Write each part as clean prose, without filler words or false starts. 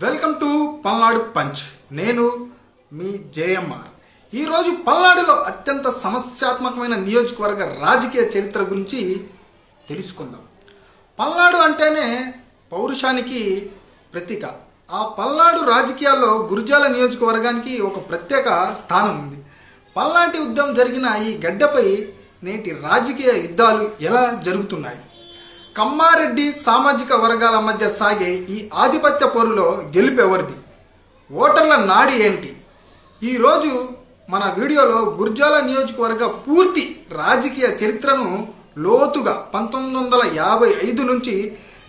Welcome to Palnadu punch. నేను మీ JMR. ఈరోజు పల్నాడులో అత్యంత సమస్యాత్మకమైన నియోజకవర్గ రాజకీయ చరిత్ర గురించి తెలుసుకుందాం. పల్నాడు అంటేనే పౌరుషానికి ప్రతీక. ఆ పల్నాడు రాజకీయాల్లో గురజాల నియోజకవర్గానికి ఒక ప్రత్యేక స్థానం ఉంది. పల్నాటి యుద్ధం జరిగిన ఈ గడ్డపై నేటి రాజకీయ యుద్ధాలు ఎలా జరుగుతున్నాయి? కమ్మారెడ్డి సామాజిక వర్గాల మధ్య సాగే ఈ ఆధిపత్య పోరులో గెలుపు ఎవరిది? ఓటర్ల నాడి ఏంటి? ఈరోజు మన వీడియోలో గురజాల నియోజకవర్గ పూర్తి రాజకీయ చరిత్రను లోతుగా 1955 నుంచి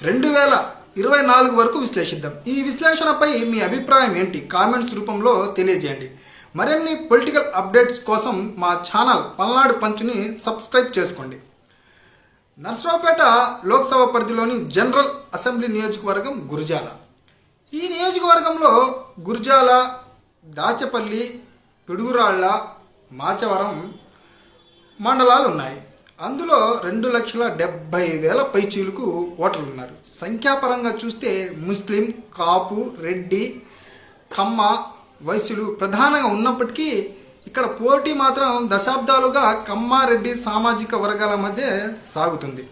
2024 వరకు విశ్లేషిద్దాం. ఈ విశ్లేషణపై మీ అభిప్రాయం ఏంటి? కామెంట్స్ రూపంలో తెలియజేయండి. మరిన్ని పొలిటికల్ అప్డేట్స్ కోసం మా ఛానల్ పల్నాడు పంచ్ని సబ్స్క్రైబ్ చేసుకోండి. నర్సరావుపేట లోక్సభ పరిధిలోని జనరల్ అసెంబ్లీ నియోజకవర్గం గురజాల. ఈ నియోజకవర్గంలో గురజాల, దాచపల్లి, పిడుగురాళ్ల, మాచవరం మండలాలు ఉన్నాయి. అందులో 2,70,000 పైచీలకు ఓటర్లు ఉన్నారు. సంఖ్యాపరంగా చూస్తే ముస్లిం, కాపు, రెడ్డి, కమ్మ, వైశ్యులు ప్రధానంగా ఉన్నప్పటికీ ఇక్కడ పోటీ మాత్రం దశాబ్దాలుగా కమ్మారెడ్డి సామాజిక వర్గాల మధ్య సాగుతుంది.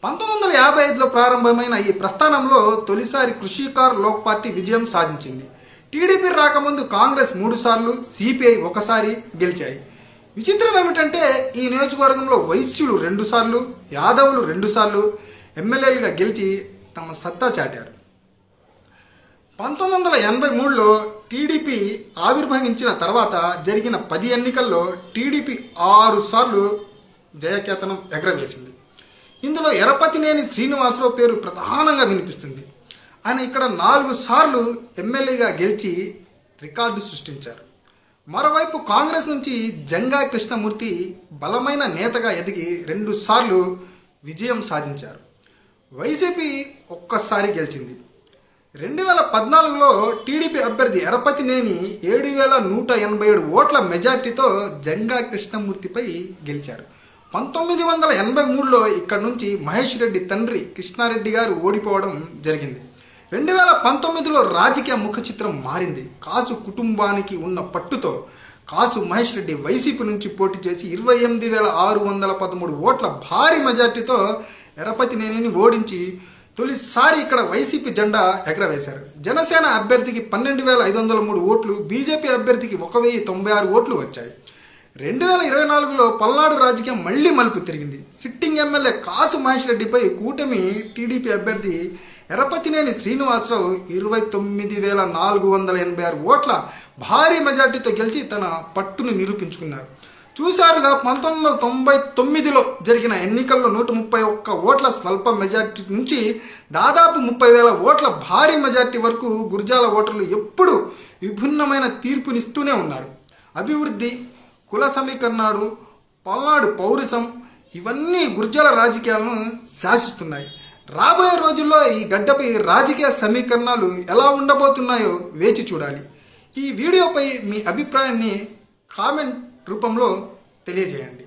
1955లో ప్రారంభమైన ఈ ప్రస్థానంలో తొలిసారి కృషికార్ లోక్ పార్టీ విజయం సాధించింది. టీడీపీ రాకముందు కాంగ్రెస్ 3 సార్లు, సిపిఐ 1 సారి గెలిచాయి. విచిత్రం ఏమిటంటే ఈ నియోజకవర్గంలో వైశ్యులు 2 సార్లు, యాదవులు 2 సార్లు ఎమ్మెల్యేలుగా గెలిచి తమ సత్తా చాటారు. 1983లో టీడీపీ ఆవిర్భవించిన తర్వాత జరిగిన 10 ఎన్నికల్లో టీడీపీ 6 సార్లు జయకేతనం ఎగరవేసింది. ఇందులో ఎరపతినేని శ్రీనివాసరావు పేరు ప్రధానంగా వినిపిస్తుంది. ఆయన ఇక్కడ 4 సార్లు ఎమ్మెల్యేగా గెలిచి రికార్డు సృష్టించారు. మరోవైపు కాంగ్రెస్ నుంచి జంగా కృష్ణమూర్తి బలమైన నేతగా ఎదిగి 2 సార్లు విజయం సాధించారు. వైసీపీ 1 సారి గెలిచింది. 2014లో టీడీపీ అభ్యర్థి ఎరపతినేని 7,187 ఓట్ల మెజార్టీతో జంగా కృష్ణమూర్తిపై గెలిచారు. 1983లో ఇక్కడ నుంచి మహేష్ రెడ్డి తండ్రి కృష్ణారెడ్డి గారు ఓడిపోవడం జరిగింది. 2019లో రాజకీయ ముఖ చిత్రం మారింది. కాసు కుటుంబానికి ఉన్న పట్టుతో కాసు మహేష్ రెడ్డి వైసీపీ నుంచి పోటీ చేసి 28,613 ఓట్ల భారీ మెజార్టీతో ఎరపతినేనిని ఓడించి తొలిసారి ఇక్కడ వైసీపీ జెండా ఎగరవేశారు. జనసేన అభ్యర్థికి 12,503 ఓట్లు, బీజేపీ అభ్యర్థికి 1,096 ఓట్లు వచ్చాయి. 2024లో పల్నాడు రాజకీయం మళ్లీ మలుపు తిరిగింది. సిట్టింగ్ ఎమ్మెల్యే కాసు మహేష్ రెడ్డిపై కూటమి టీడీపీ అభ్యర్థి ఎరపతినేని శ్రీనివాసరావు 29,486 ఓట్ల భారీ మెజార్టీతో గెలిచి తన పట్టును నిరూపించుకున్నారు. చూశారుగా, 1999లో జరిగిన ఎన్నికల్లో 131 ఓట్ల స్వల్ప మెజార్టీ నుంచి దాదాపు 30,000 ఓట్ల భారీ మెజార్టీ వరకు గురజాల ఓటర్లు ఎప్పుడూ విభిన్నమైన తీర్పునిస్తూనే ఉన్నారు. అభివృద్ధి, కుల సమీకరణాలు, పల్నాడు పౌరుషం ఇవన్నీ గురజాల రాజకీయాలను శాసిస్తున్నాయి. రాబోయే రోజుల్లో ఈ గడ్డపై రాజకీయ సమీకరణాలు ఎలా ఉండబోతున్నాయో వేచి చూడాలి. ఈ వీడియోపై మీ అభిప్రాయాన్ని కామెంట్ రూపంలో తెలియజేయండి.